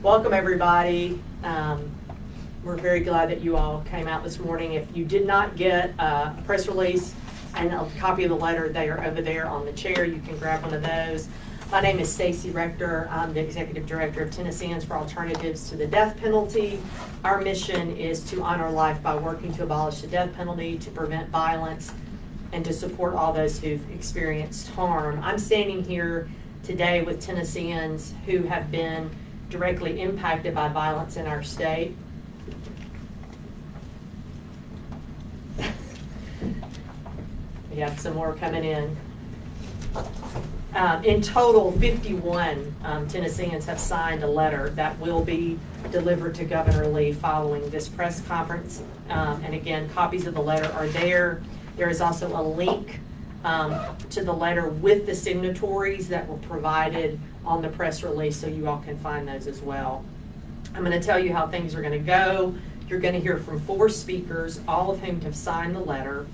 Welcome, everybody. We're very glad that you all came out this morning. If you did not get a press release and a copy of the letter, they are over there on the chair. You can grab one of those. My name is Stacy Rector. I'm the Executive Director of Tennesseans for Alternatives to the Death Penalty. Our mission is to honor life by working to abolish the death penalty, to prevent violence, and to support all those who've experienced harm. I'm standing here today with Tennesseans who have been directly impacted by violence in our state. We have some more coming in. In total, 51 Tennesseans have signed a letter that will be delivered to Governor Lee following this press conference. And again, copies of the letter are there. There is also a link to the letter with the signatories that were provided on the press release, so you all can find those as well. I'm going to tell you how things are going to go. You're going to hear from 4 speakers, all of whom have signed the letter.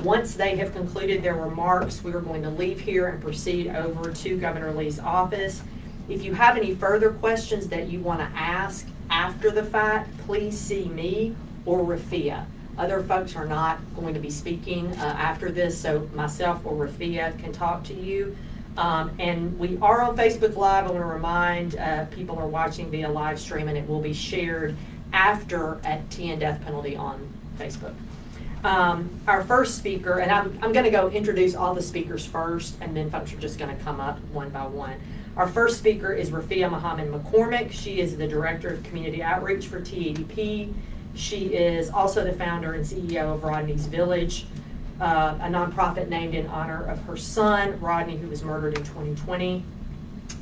Once they have concluded their remarks, we are going to leave here and proceed over to Governor Lee's office. If you have any further questions that you want to ask after the fact, please see me or Rafia. Other folks are not going to be speaking after this, so myself or Rafia can talk to you. And we are on Facebook Live. I want to remind people are watching via live stream, and it will be shared after at TN Death Penalty on Facebook. Our first speaker, and I'm going to go introduce all the speakers first, and then folks are just going to come up one by one. Our first speaker is Rafia Muhammad McCormick. She is the Director of Community Outreach for TADP. She is also the founder and CEO of Rodney's Village, a nonprofit named in honor of her son, Rodney, who was murdered in 2020.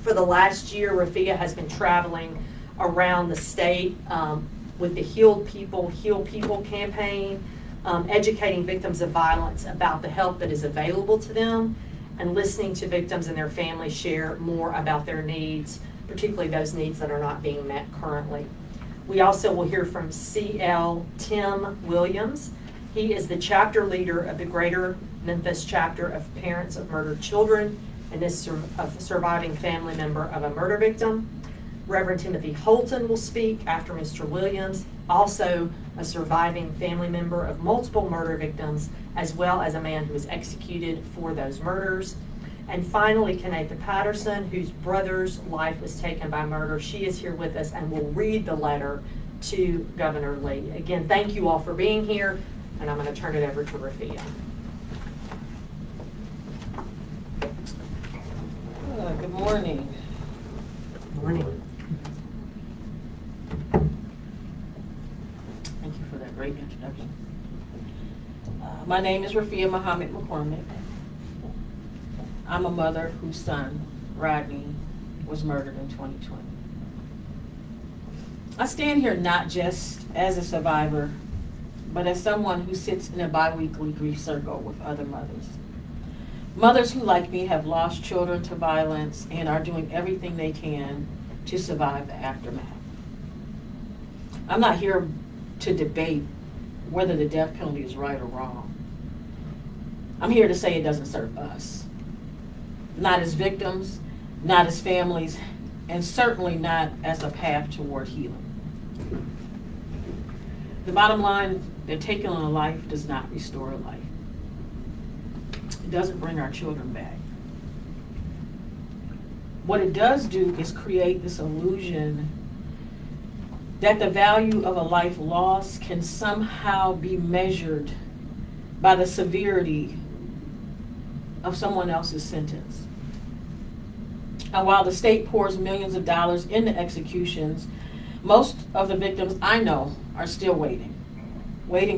For the last year, Rafia has been traveling around the state with the Heal People campaign, educating victims of violence about the help that is available to them and listening to victims and their families share more about their needs, particularly those needs that are not being met currently. We also will hear from C.L. Tim Williams. He is the chapter leader of the Greater Memphis chapter of Parents of Murdered Children and is a surviving family member of a murder victim. Reverend Timothy Holton will speak after Mr. Williams, also a surviving family member of multiple murder victims, as well as a man who was executed for those murders. And finally, Kenatha Patterson, whose brother's life was taken by murder. She is here with us and will read the letter to Governor Lee. Again, thank you all for being here, and I'm going to turn it over to Rafia. Good morning. Good morning. Thank you for that great introduction. My name is Rafia Muhammad McCormick. I'm a mother whose son, Rodney, was murdered in 2020. I stand here not just as a survivor, but as someone who sits in a bi-weekly grief circle with other mothers. Mothers who, like me, have lost children to violence and are doing everything they can to survive the aftermath. I'm not here to debate whether the death penalty is right or wrong. I'm here to say it doesn't serve us. Not as victims, not as families, and certainly not as a path toward healing. The bottom line, that taking on a life does not restore a life. It doesn't bring our children back. What it does do is create this illusion that the value of a life lost can somehow be measured by the severity of someone else's sentence. And while the state pours millions of dollars into executions, most of the victims I know are still waiting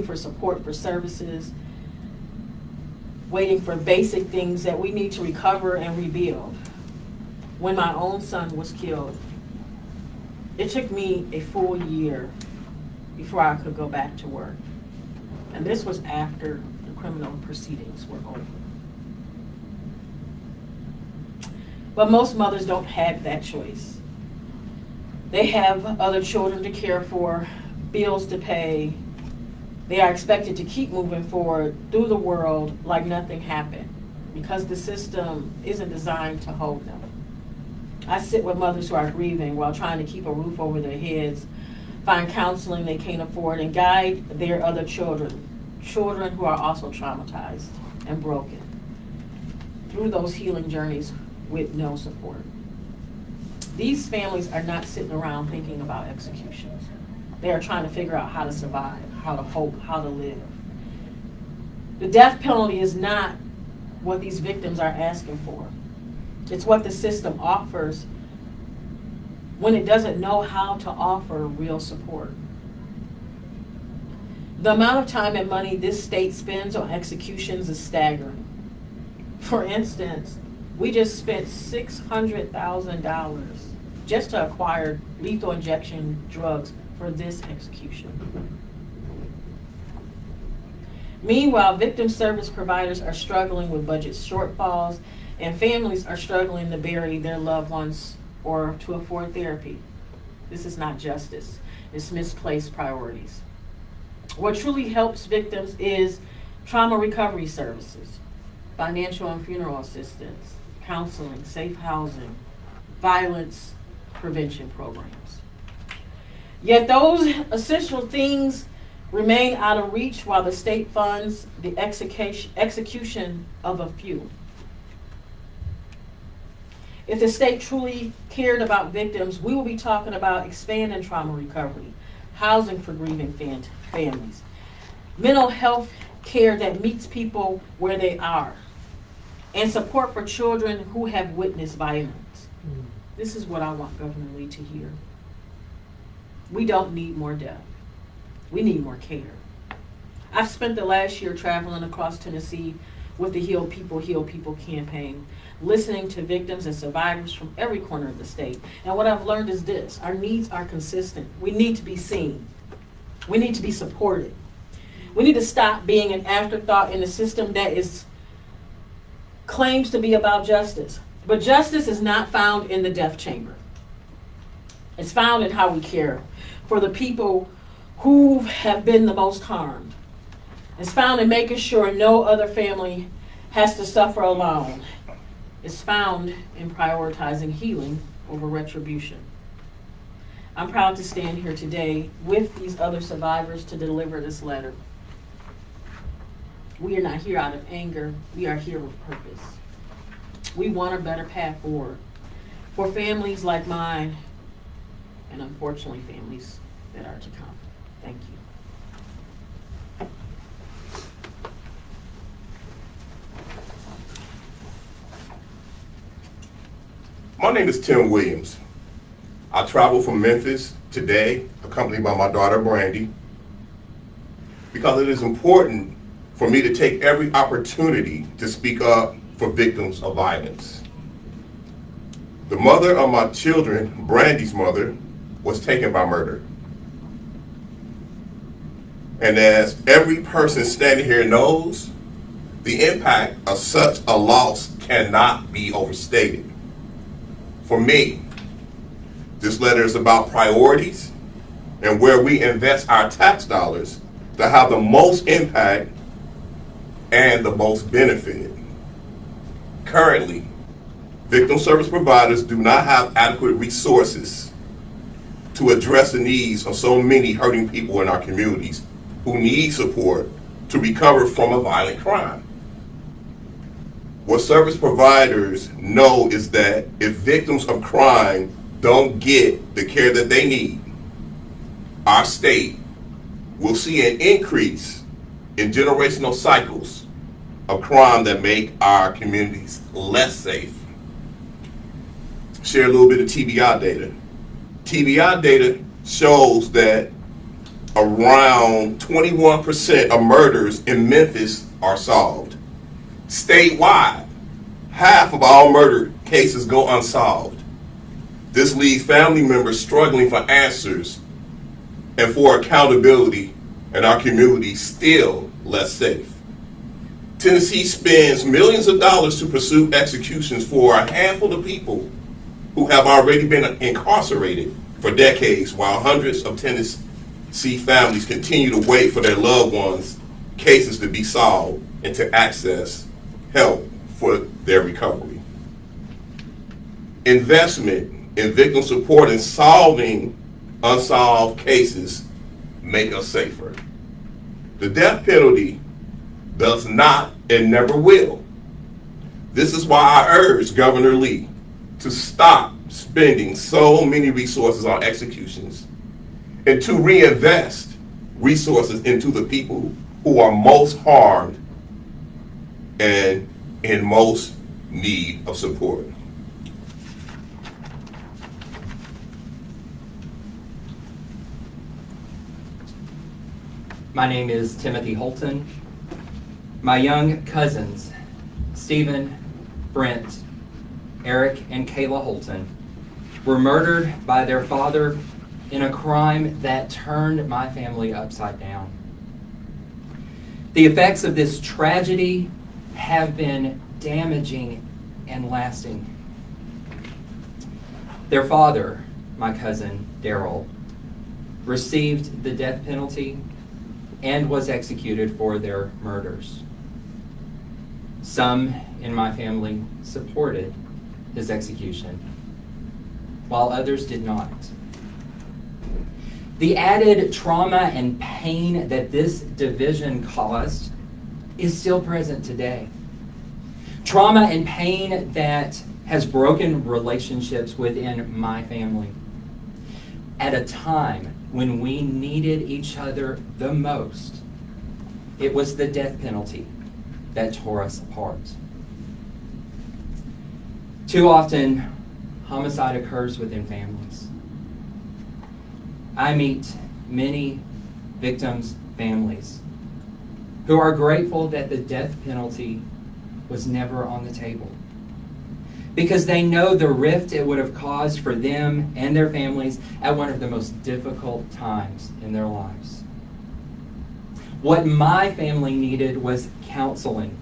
for support for services, waiting for basic things that we need to recover and rebuild. When my own son was killed, it took me a full year before I could go back to work. And this was after the criminal proceedings were over. But most mothers don't have that choice. They have other children to care for, bills to pay. They are expected to keep moving forward through the world like nothing happened because the system isn't designed to hold them. I sit with mothers who are grieving while trying to keep a roof over their heads, find counseling they can't afford, and guide their other children who are also traumatized and broken, through those healing journeys with no support. These families are not sitting around thinking about executions. They are trying to figure out how to survive, how to hope, how to live. The death penalty is not what these victims are asking for. It's what the system offers when it doesn't know how to offer real support. The amount of time and money this state spends on executions is staggering. For instance, we just spent $600,000 just to acquire lethal injection drugs for this execution. Meanwhile, victim service providers are struggling with budget shortfalls, and families are struggling to bury their loved ones or to afford therapy. This is not justice. It's misplaced priorities. What truly helps victims is trauma recovery services, financial and funeral assistance, counseling, safe housing, violence prevention programs. Yet those essential things remain out of reach while the state funds the execution of a few. If the state truly cared about victims, we will be talking about expanding trauma recovery, housing for grieving families, mental health care that meets people where they are, and support for children who have witnessed violence. This is what I want Governor Lee to hear. We don't need more death. We need more care. I've spent the last year traveling across Tennessee with the Heal People campaign, listening to victims and survivors from every corner of the state. And what I've learned is this: our needs are consistent. We need to be seen. We need to be supported. We need to stop being an afterthought in a system that claims to be about justice. But justice is not found in the death chamber. It's found in how we care for the people who have been the most harmed. It's found in making sure no other family has to suffer alone. It's found in prioritizing healing over retribution. I'm proud to stand here today with these other survivors to deliver this letter. We are not here out of anger. We are here with purpose. We want a better path forward for families like mine, and unfortunately families that are to come. Thank you. My name is Tim Williams. I travel from Memphis today, accompanied by my daughter Brandy, because it is important for me to take every opportunity to speak up for victims of violence. The mother of my children, Brandy's mother, was taken by murder. And as every person standing here knows, the impact of such a loss cannot be overstated. For me, this letter is about priorities and where we invest our tax dollars to have the most impact and the most benefit. Currently, victim service providers do not have adequate resources to address the needs of so many hurting people in our communities who need support to recover from a violent crime. What service providers know is that if victims of crime don't get the care that they need, our state will see an increase in generational cycles of crime that make our communities less safe. Share a little bit of TBI data. TBI data shows that around 21% of murders in Memphis are solved. Statewide, half of all murder cases go unsolved. This leaves family members struggling for answers and for accountability, and our community still less safe. Tennessee spends millions of dollars to pursue executions for a handful of people who have already been incarcerated for decades, while hundreds of Tennessee families continue to wait for their loved ones' cases to be solved and to access help for their recovery. investment in victim support and solving unsolved cases make us safer. The death penalty does not and never will. This is why I urge Governor Lee to stop spending so many resources on executions and to reinvest resources into the people who are most harmed and in most need of support. My name is Timothy Holton. My young cousins, Stephen, Brent, Eric, and Kayla Holton, were murdered by their father in a crime that turned my family upside down. The effects of this tragedy have been damaging and lasting. Their father, my cousin Daryl, received the death penalty and was executed for their murders. Some in my family supported his execution, while others did not. The added trauma and pain that this division caused is still present today. Trauma and pain that has broken relationships within my family at a time when we needed each other the most. It was the death penalty that tore us apart. Too often, homicide occurs within families. I meet many victims' families who are grateful that the death penalty was never on the table, because they know the rift it would have caused for them and their families at one of the most difficult times in their lives. What my family needed was counseling.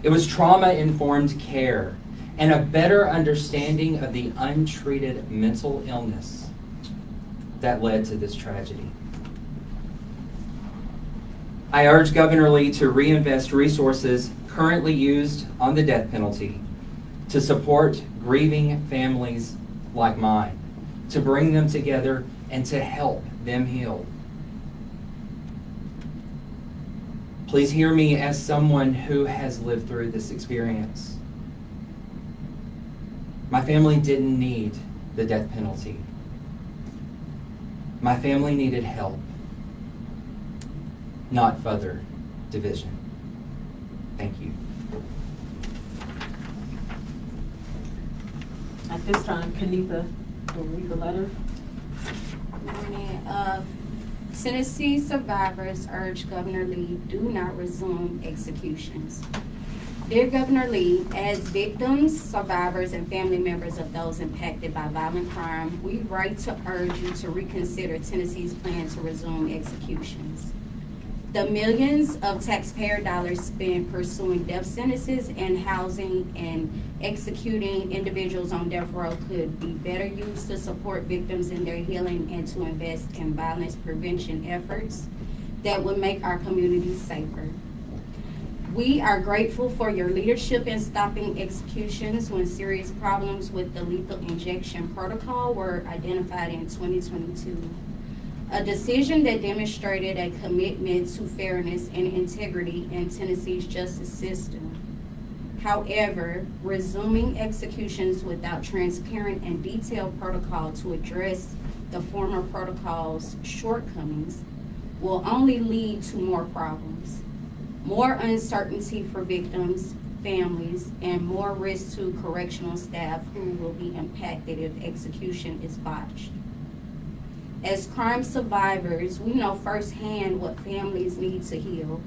It was trauma-informed care and a better understanding of the untreated mental illness that led to this tragedy. I urge Governor Lee to reinvest resources currently used on the death penalty to support grieving families like mine, to bring them together and to help them heal. Please hear me as someone who has lived through this experience. My family didn't need the death penalty. My family needed help, not further division. Thank you. At this time, Kanika will read the letter. Tennessee survivors urge Governor Lee do not resume executions. Dear Governor Lee, as victims, survivors, and family members of those impacted by violent crime, we write to urge you to reconsider Tennessee's plan to resume executions. The millions of taxpayer dollars spent pursuing death sentences and housing and executing individuals on death row could be better used to support victims in their healing and to invest in violence prevention efforts that would make our communities safer. We are grateful for your leadership in stopping executions when serious problems with the lethal injection protocol were identified in 2022. A decision that demonstrated a commitment to fairness and integrity in Tennessee's justice system. However, resuming executions without transparent and detailed protocol to address the former protocol's shortcomings will only lead to more problems, more uncertainty for victims, families, and more risk to correctional staff who will be impacted if execution is botched. As crime survivors, we know firsthand what families need to heal,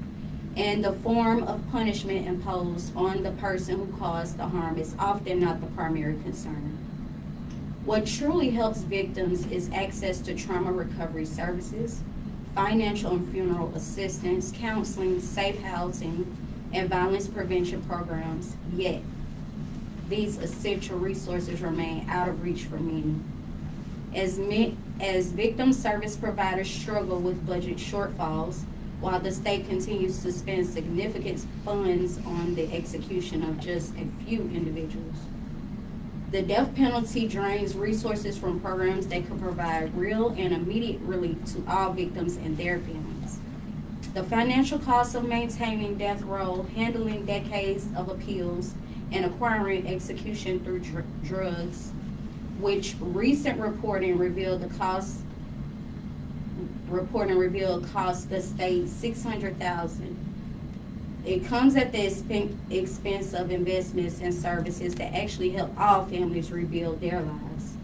and the form of punishment imposed on the person who caused the harm is often not the primary concern. What truly helps victims is access to trauma recovery services, financial and funeral assistance, counseling, safe housing, and violence prevention programs, yet these essential resources remain out of reach for many. As victim service providers struggle with budget shortfalls, while the state continues to spend significant funds on the execution of just a few individuals. The death penalty drains resources from programs that could provide real and immediate relief to all victims and their families. The financial cost of maintaining death row, handling decades of appeals, and acquiring execution through drugs, which recent reporting revealed cost the state $600,000. It comes at the expense of investments and services that actually help all families rebuild their lives.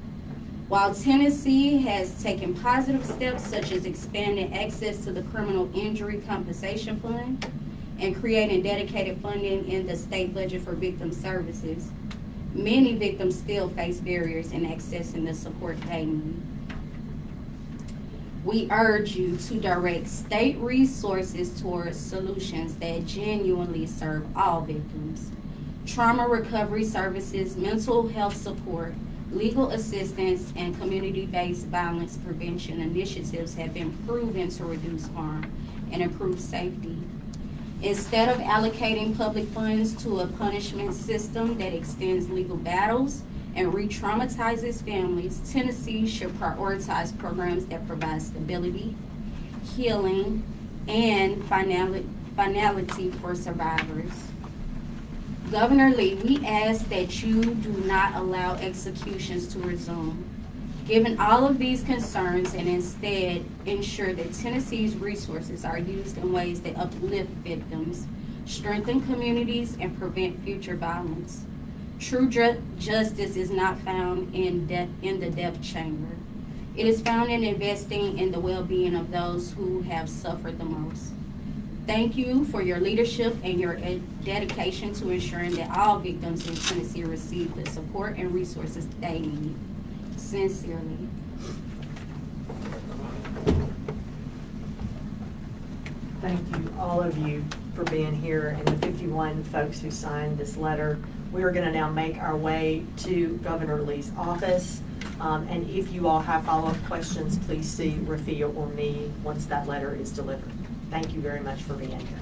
While Tennessee has taken positive steps such as expanding access to the Criminal Injury Compensation Fund and creating dedicated funding in the state budget for victim services, many victims still face barriers in accessing the support they need. We urge you to direct state resources towards solutions that genuinely serve all victims. Trauma recovery services, mental health support, legal assistance, and community-based violence prevention initiatives have been proven to reduce harm and improve safety. Instead of allocating public funds to a punishment system that extends legal battles and re-traumatizes families, Tennessee should prioritize programs that provide stability, healing, and finality for survivors. Governor Lee, we ask that you do not allow executions to resume. Given all of these concerns, and instead ensure that Tennessee's resources are used in ways that uplift victims, strengthen communities, and prevent future violence. True justice is not found in the death chamber. It is found in investing in the well-being of those who have suffered the most. Thank you for your leadership and your dedication to ensuring that all victims in Tennessee receive the support and resources they need. Sincerely. Thank you, all of you, for being here, and the 51 folks who signed this letter. We are going to now make our way to Governor Lee's office. And if you all have follow-up questions, please see Rafia or me once that letter is delivered. Thank you very much for being here.